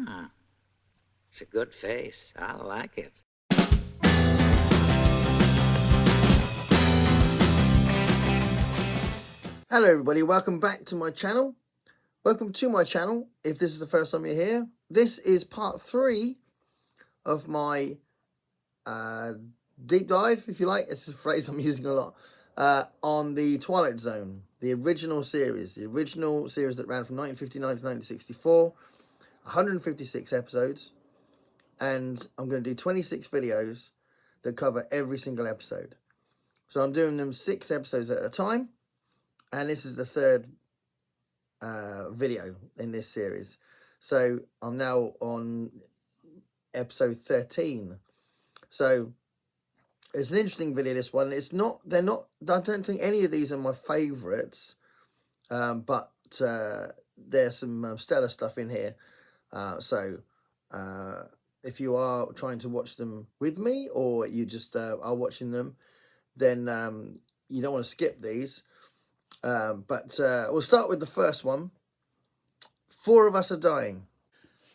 Ah, it's a good face. I like it. Hello everybody, welcome back to my channel. Welcome to my channel if this is the first time you're here. This is part 3 of my deep dive, if you like. It's a phrase I'm using a lot, on the Twilight Zone, the original series that ran from 1959 to 1964, 156 episodes, and I'm going to do 26 videos that cover every single episode. So I'm doing them 6 episodes at a time, and this is the third video in this series. So I'm now on episode 13. So it's an interesting video, this one. I don't think any of these are my favorites, but there's some stellar stuff in here. So if you are trying to watch them with me, or you just are watching them, then you don't want to skip these. But we'll start with the first one. 4 of Us Are Dying.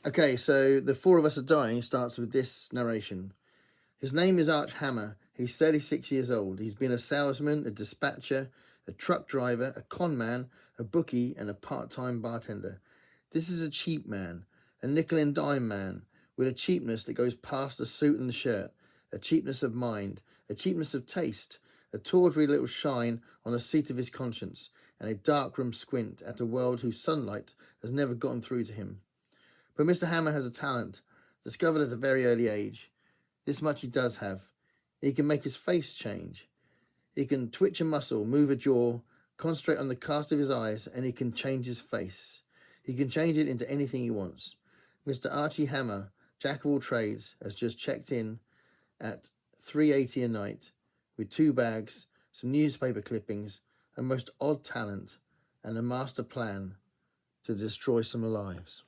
Okay, so the 4 of Us Are Dying starts with this narration. His name is Arch Hammer. He's 36 years old. He's been a salesman, a dispatcher, a truck driver, a con man, a bookie, and a part-time bartender. This is a cheap man, a nickel and dime man, with a cheapness that goes past the suit and the shirt, a cheapness of mind, a cheapness of taste, a tawdry little shine on the seat of his conscience, and a dark-room squint at a world whose sunlight has never gotten through to him. But Mr. Hammer has a talent, discovered at a very early age. This much he does have. He can make his face change. He can twitch a muscle, move a jaw, concentrate on the cast of his eyes, and he can change his face. He can change it into anything he wants. Mr. Archie Hammer, jack of all trades, has just checked in at $3.80 a night with 2 bags, some newspaper clippings, a most odd talent, and a master plan to destroy some lives.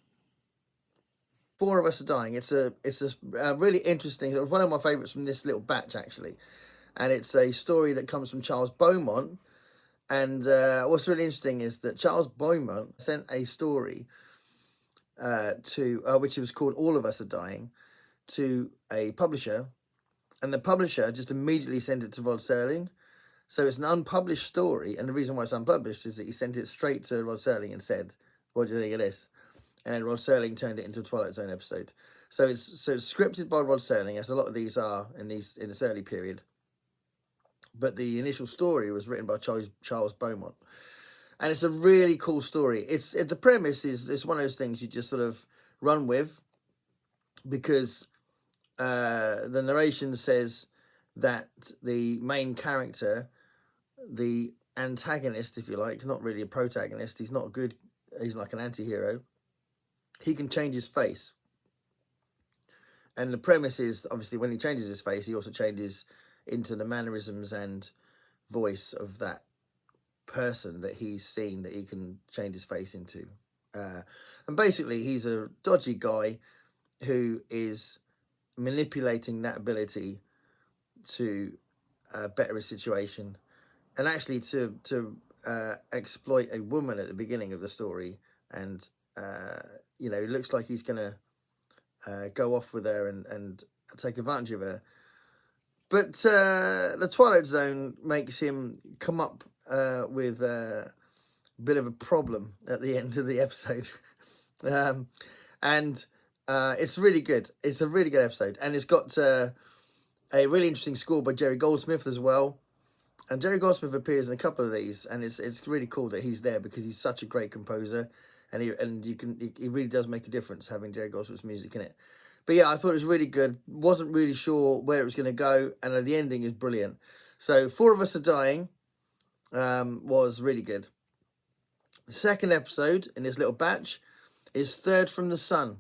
4 of Us Are Dying. It's a really interesting, one of my favourites from this little batch, actually. And it's a story that comes from Charles Beaumont. And what's really interesting is that Charles Beaumont sent a story which was called All of Us Are Dying, to a publisher. And the publisher just immediately sent it to Rod Serling. So it's an unpublished story. And the reason why it's unpublished is that he sent it straight to Rod Serling and said, "What do you think of this?" And then Rod Serling turned it into a Twilight Zone episode. So it's scripted by Rod Serling, as a lot of these are in this early period. But the initial story was written by Charles Beaumont, and it's a really cool story. The premise is one of those things you just sort of run with, because the narration says that the main character, the antagonist, if you like, not really a protagonist. He's not good. He's like an anti-hero. He can change his face. And the premise is, obviously, when he changes his face, he also changes into the mannerisms and voice of that person that he's seen, that he can change his face into. And basically, he's a dodgy guy who is manipulating that ability to better his situation, and actually to exploit a woman at the beginning of the story. And it looks like he's going to go off with her and take advantage of her. But the Twilight Zone makes him come up with a bit of a problem at the end of the episode. And it's really good. It's a really good episode. And it's got a really interesting score by Jerry Goldsmith as well. And Jerry Goldsmith appears in a couple of these, and it's really cool that he's there, because he's such a great composer, and he really does make a difference having Jerry Goldsmith's music in it. But yeah, I thought it was really good. Wasn't really sure where it was going to go, and the ending is brilliant. So 4 of Us Are Dying was really good. The second episode in this little batch is Third from the Sun.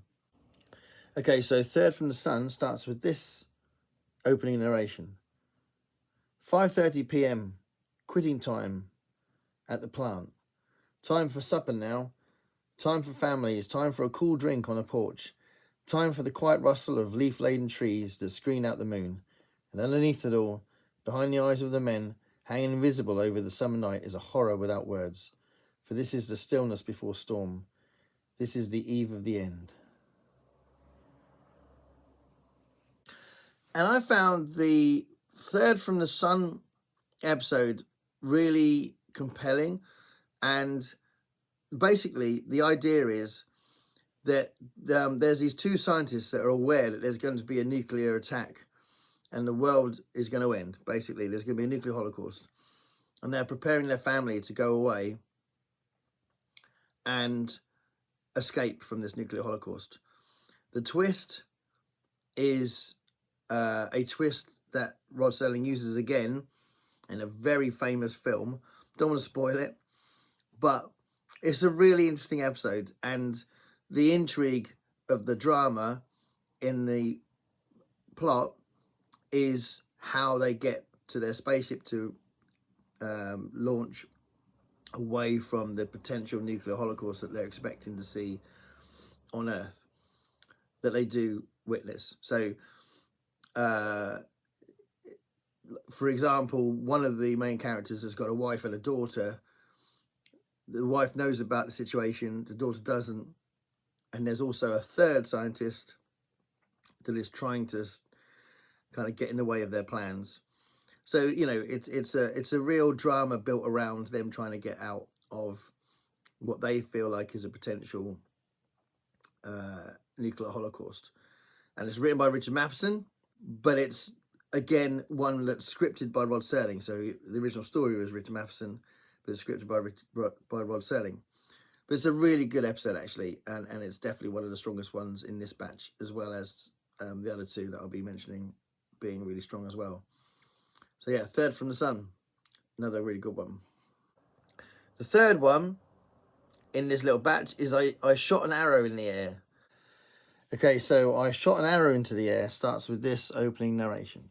Okay, so Third from the Sun starts with this opening narration. 5:30 p.m. Quitting time at the plant. Time for supper now. Time for families. Time for a cool drink on a porch. Time for the quiet rustle of leaf-laden trees that screen out the moon. And underneath it all, behind the eyes of the men, hanging invisible over the summer night, is a horror without words. For this is the stillness before storm. This is the eve of the end. And I found the Third from the Sun episode really compelling. And basically, the idea is that there's these two scientists that are aware that there's going to be a nuclear attack and the world is going to end. Basically, there's going to be a nuclear holocaust. And they're preparing their family to go away and escape from this nuclear holocaust. The twist is a twist that Rod Serling uses again in a very famous film. Don't want to spoil it, but it's a really interesting episode, and the intrigue of the drama in the plot is how they get to their spaceship to launch away from the potential nuclear holocaust that they're expecting to see on Earth, that they do witness. So, for example, one of the main characters has got a wife and a daughter. The wife knows about the situation, the daughter doesn't. And there's also a third scientist that is trying to kind of get in the way of their plans. So, you know, it's a real drama built around them trying to get out of what they feel like is a potential nuclear holocaust. And it's written by Richard Matheson, but it's, again, one that's scripted by Rod Serling. So the original story was Richard Matheson, but it's scripted by Rod Serling. But it's a really good episode, actually, and it's definitely one of the strongest ones in this batch, as well as the other two that I'll be mentioning being really strong as well. So yeah, Third from the Sun, another really good one. The third one in this little batch is I shot an arrow in the air. Okay, so I shot an arrow into the air starts with this opening narration.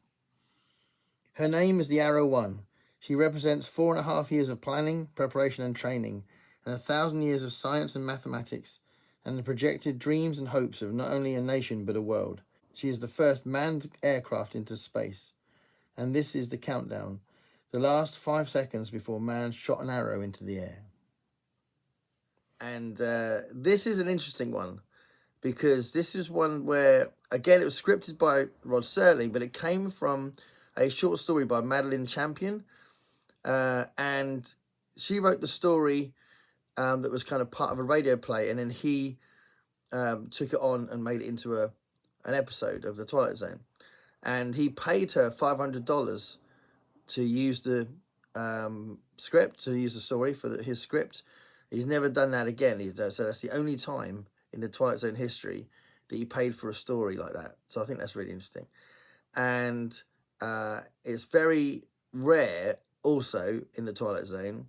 Her name is the Arrow One. She represents 4.5 years of planning, preparation and training, and 1,000 years of science and mathematics, and the projected dreams and hopes of not only a nation but a world. She is the first manned aircraft into space. And this is the countdown, the last 5 seconds before man shot an arrow into the air. And this is an interesting one, because this is one where, again, it was scripted by Rod Serling, but it came from a short story by Madeline Champion. And she wrote the story that was kind of part of a radio play, and then he took it on and made it into an episode of the Twilight Zone. And he paid her $500 to use the script, to use the story for his script. He's never done that again. So that's the only time in the Twilight Zone history that he paid for a story like that. So I think that's really interesting. And it's very rare also in the Twilight Zone.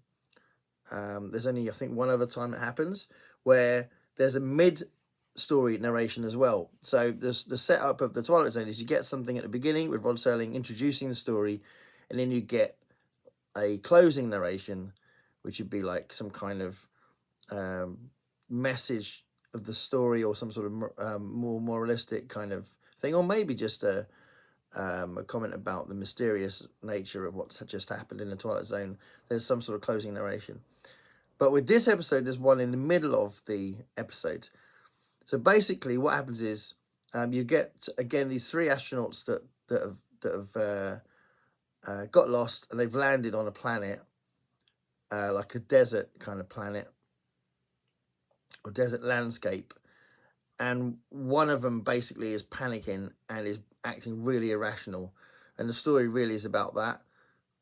There's only, I think, one other time that happens where there's a mid-story narration as well. So the setup of the Twilight Zone is you get something at the beginning with Rod Serling introducing the story, and then you get a closing narration, which would be like some kind of message of the story or some sort of more moralistic kind of thing, or maybe just a comment about the mysterious nature of what's just happened in the Twilight Zone. There's some sort of closing narration. But with this episode, there's one in the middle of the episode. So basically what happens is you get, again, these 3 astronauts that have got lost, and they've landed on a planet, like a desert kind of planet, or desert landscape. And one of them basically is panicking and is acting really irrational. And the story really is about that,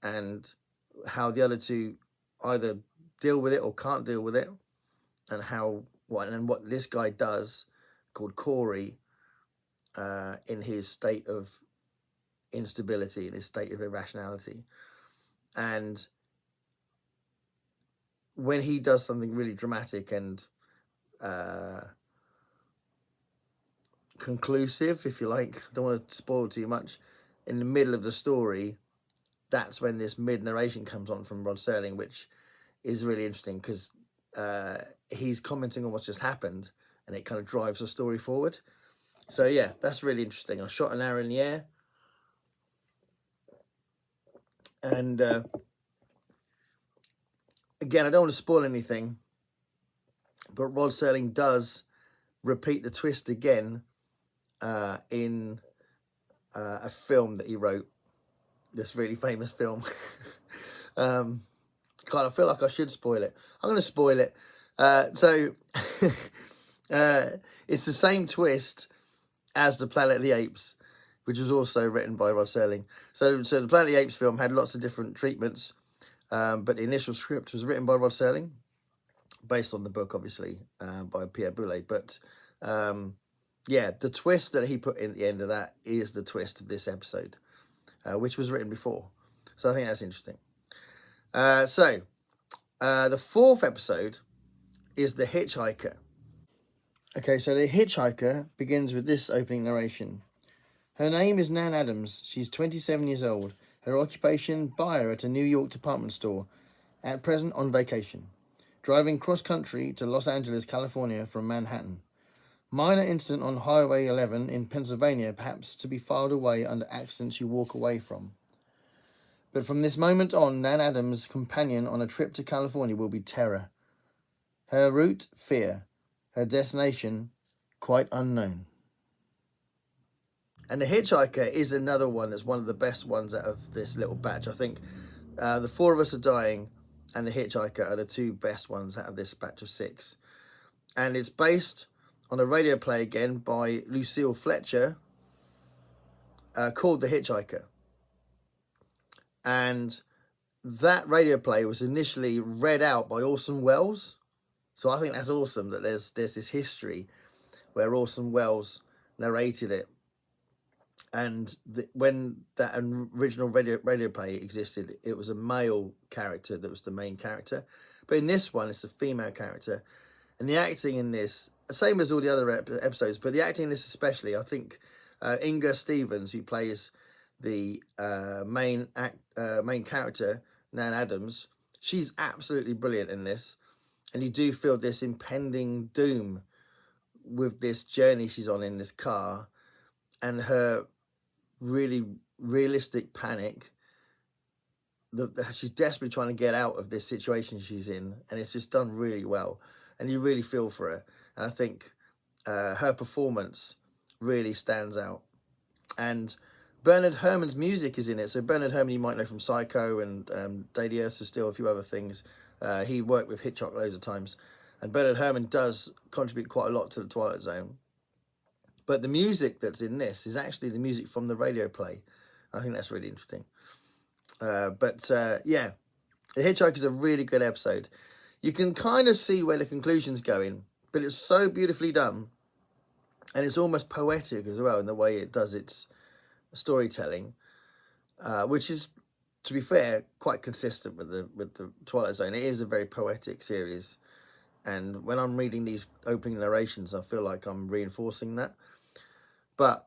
and how the other two either deal with it or can't deal with it, and what this guy does, called Corey, in his state of instability, in his state of irrationality. And when he does something really dramatic and conclusive, if you like, I don't want to spoil too much, in the middle of the story, that's when this mid-narration comes on from Rod Serling, which is really interesting, because he's commenting on what's just happened, and it kind of drives the story forward. So yeah, that's really interesting. I shot an arrow in the air, and again, I don't want to spoil anything, but Rod Serling does repeat the twist again in a film that he wrote, this really famous film. God, I feel like I should spoil it. I'm going to spoil it. So it's the same twist as the Planet of the Apes, which was also written by Rod Serling. So the Planet of the Apes film had lots of different treatments, but the initial script was written by Rod Serling, based on the book, obviously, by Pierre Boulet. But yeah, the twist that he put in at the end of that is the twist of this episode, which was written before. So I think that's interesting. The fourth episode is The Hitchhiker. Okay, so The Hitchhiker begins with this opening narration. Her name is Nan Adams. She's 27 years old. Her occupation, buyer at a New York department store. At present on vacation. Driving cross-country to Los Angeles, California from Manhattan. Minor incident on Highway 11 in Pennsylvania, perhaps to be filed away under accidents you walk away from. But from this moment on, Nan Adams' companion on a trip to California will be terror. Her route, fear. Her destination, quite unknown. And The Hitchhiker is another one that's one of the best ones out of this little batch. I think The Four of Us Are Dying and The Hitchhiker are the two best ones out of this batch of 6. And it's based on a radio play again by Lucille Fletcher called The Hitchhiker. And that radio play was initially read out by Orson Welles. So I think that's awesome that there's this history where Orson Welles narrated it. And when that original radio play existed, it was a male character that was the main character. But in this one, it's a female character. And the acting in this, same as all the other episodes, but the acting in this especially, I think Inga Stevens, who plays the main character, Nan Adams, she's absolutely brilliant in this. And you do feel this impending doom with this journey she's on in this car. And her really realistic panic. She's desperately trying to get out of this situation she's in, and it's just done really well, and you really feel for her. And I think her performance really stands out. And Bernard Herrmann's music is in it. So Bernard Herrmann, you might know from Psycho and Day the Earth Is Still, a few other things. He worked with Hitchcock loads of times, and Bernard Herrmann does contribute quite a lot to the Twilight Zone. But the music that's in this is actually the music from the radio play. I think that's really interesting. Yeah, The Hitchhiker is a really good episode. You can kind of see where the conclusion's going, but it's so beautifully done. And it's almost poetic as well in the way it does its storytelling, which is, to be fair, quite consistent with the Twilight Zone. It is a very poetic series. And when I'm reading these opening narrations, I feel like I'm reinforcing that. But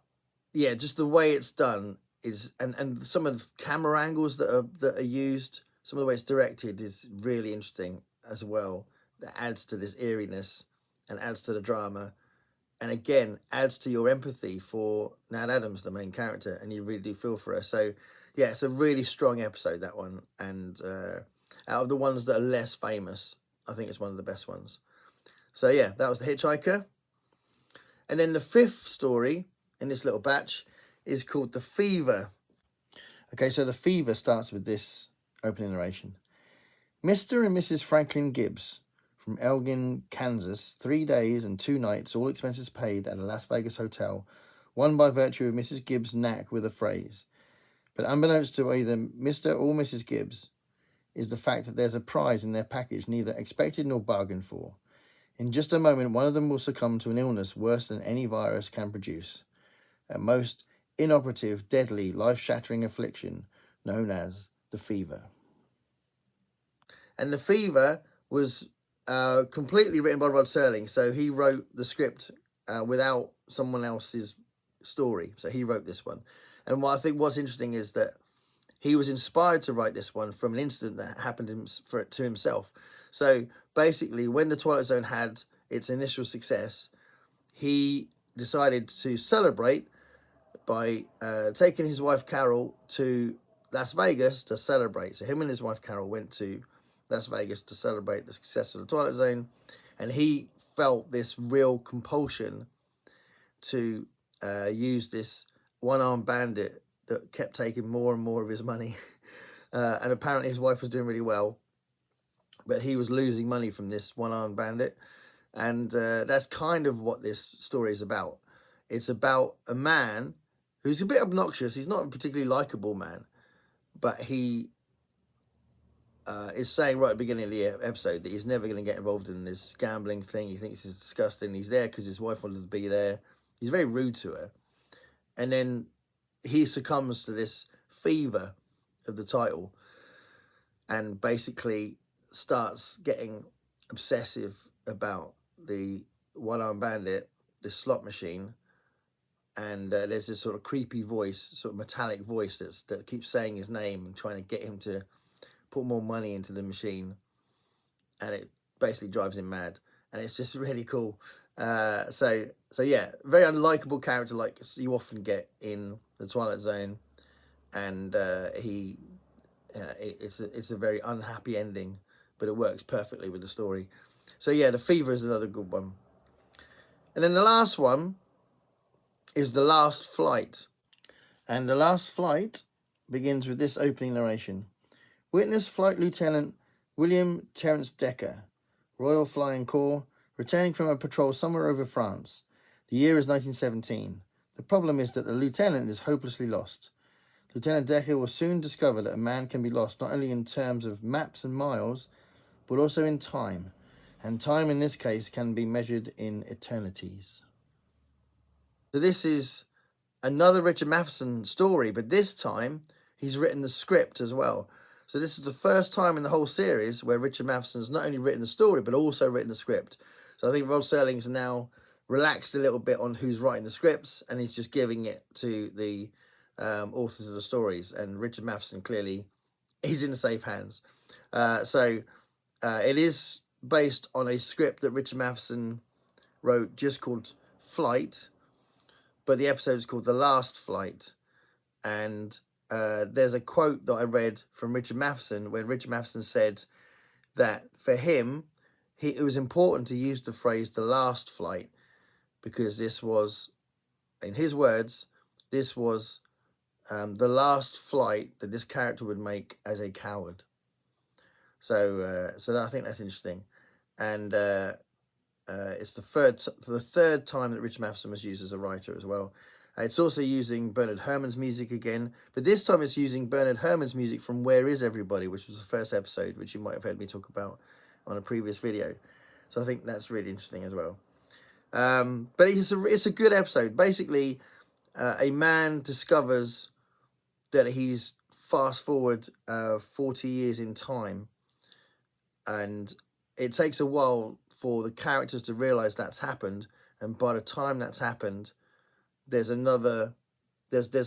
yeah, just the way it's done is, and some of the camera angles that are used, some of the way it's directed is really interesting as well. That adds to this eeriness and adds to the drama, and again adds to your empathy for Nan Adams, the main character, and you really do feel for her. So yeah, it's a really strong episode, that one. And out of the ones that are less famous, I think it's one of the best ones. So yeah, that was The Hitchhiker. And then the fifth story in this little batch is called The Fever. Okay, so The Fever starts with this opening narration. Mr. and Mrs. Franklin Gibbs from Elgin, Kansas, 3 days and 2 nights, all expenses paid, at a Las Vegas hotel, won by virtue of Mrs. Gibbs' knack with a phrase. But unbeknownst to either Mr. or Mrs. Gibbs is the fact that there's a prize in their package neither expected nor bargained for. In just a moment, one of them will succumb to an illness worse than any virus can produce. A most inoperative, deadly, life-shattering affliction known as the fever. And The Fever was completely written by Rod Serling. So he wrote the script without someone else's story. So he wrote this one. And what I think what's interesting is that he was inspired to write this one from an incident that happened to himself. So basically, when the Twilight Zone had its initial success, he decided to celebrate by taking his wife Carol to Las Vegas to celebrate. So him and his wife Carol went to Las Vegas to celebrate the success of the Twilight Zone, and he felt this real compulsion to use this one-armed bandit that kept taking more and more of his money. And apparently his wife was doing really well, but he was losing money from this one-armed bandit. And that's kind of what this story is about. It's about a man who's a bit obnoxious. He's not a particularly likable man, but he is saying right at the beginning of the episode that he's never going to get involved in this gambling thing. He thinks it's disgusting. He's there because his wife wanted to be there. He's very rude to her. And then he succumbs to this fever of the title and basically starts getting obsessive about the one-armed bandit, this slot machine, and there's this sort of creepy voice, sort of metallic voice that keeps saying his name and trying to get him to put more money into the machine, and it basically drives him mad, and it's just really cool. So yeah, very unlikable character like you often get in the Twilight Zone, and it's a very unhappy ending, but it works perfectly with the story. So yeah, The Fever is another good one. And then the last one is The Last Flight. And The Last Flight begins with this opening narration. Witness Flight Lieutenant William Terence Decker, Royal Flying Corps, returning from a patrol somewhere over France. The year is 1917. The problem is that the lieutenant is hopelessly lost. Lieutenant Decker will soon discover that a man can be lost not only in terms of maps and miles, but also in time. And time in this case can be measured in eternities. So this is another Richard Matheson story, but this time he's written the script as well. So this is the first time in the whole series where Richard Matheson's not only written the story, but also written the script. So I think Rod Serling's now relaxed a little bit on who's writing the scripts, and he's just giving it to the authors of the stories. And Richard Matheson clearly is in safe hands. So it is based on a script that Richard Matheson wrote just called Flight, but the episode is called The Last Flight. And there's a quote that I read from Richard Matheson where Richard Matheson said that for him, it was important to use the phrase the last flight because this was, in his words, this was the last flight that this character would make as a coward. So I think that's interesting. And it's the third time that Richard Matheson was used as a writer as well. It's also using Bernard Herrmann's music again, but this time it's using Bernard Herrmann's music from Where Is Everybody, which was the first episode, which you might have heard me talk about on a previous video. So I think that's really interesting as well. But it's a good episode. Basically, a man discovers that he's fast forward 40 years in time, and it takes a while for the characters to realize that's happened, and by the time that's happened, there's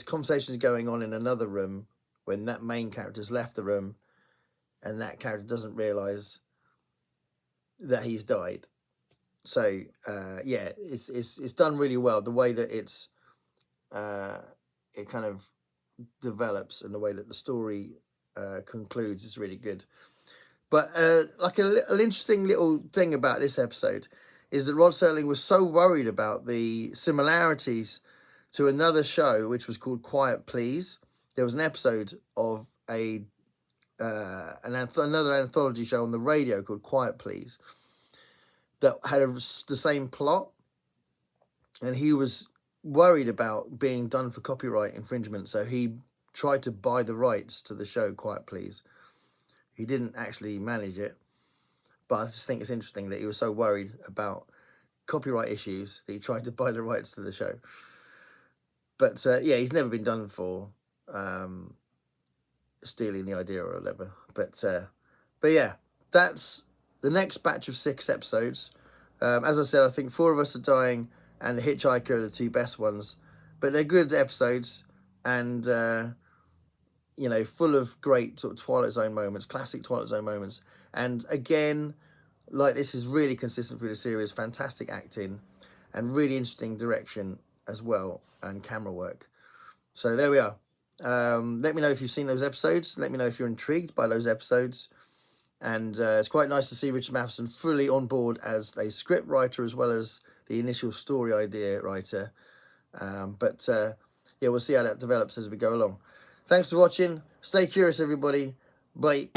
conversations going on in another room when that main character's left the room, and that character doesn't realize that he's died. So yeah, it's done really well. The way that it kind of develops and the way that the story concludes is really good. But like an interesting little thing about this episode is that Rod Serling was so worried about the similarities to another show which was called Quiet Please. There was an episode of another anthology show on the radio called Quiet Please that had the same plot, and he was worried about being done for copyright infringement, so he tried to buy the rights to the show Quiet Please. He didn't actually manage it, but I just think it's interesting that he was so worried about copyright issues that he tried to buy the rights to the show. But yeah, he's never been done for stealing the idea or whatever. But yeah, that's the next batch of 6 episodes. As I said, I think 4 of Us Are Dying and The Hitchhiker are the 2 best ones. But they're good episodes and, full of great sort of Twilight Zone moments, classic Twilight Zone moments. And again, like this is really consistent through the series, fantastic acting and really interesting direction as well and camera work. So there we are. Let me know if you've seen those episodes. Let me know if you're intrigued by those episodes. And it's quite nice to see Richard Matheson fully on board as a script writer as well as the initial story idea writer. But yeah, we'll see how that develops as we go along. Thanks for watching. Stay curious, everybody. Bye.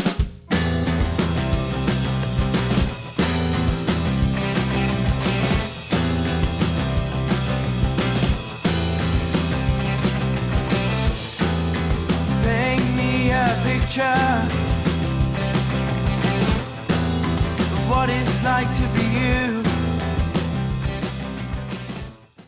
Paint me a picture of what it's like to be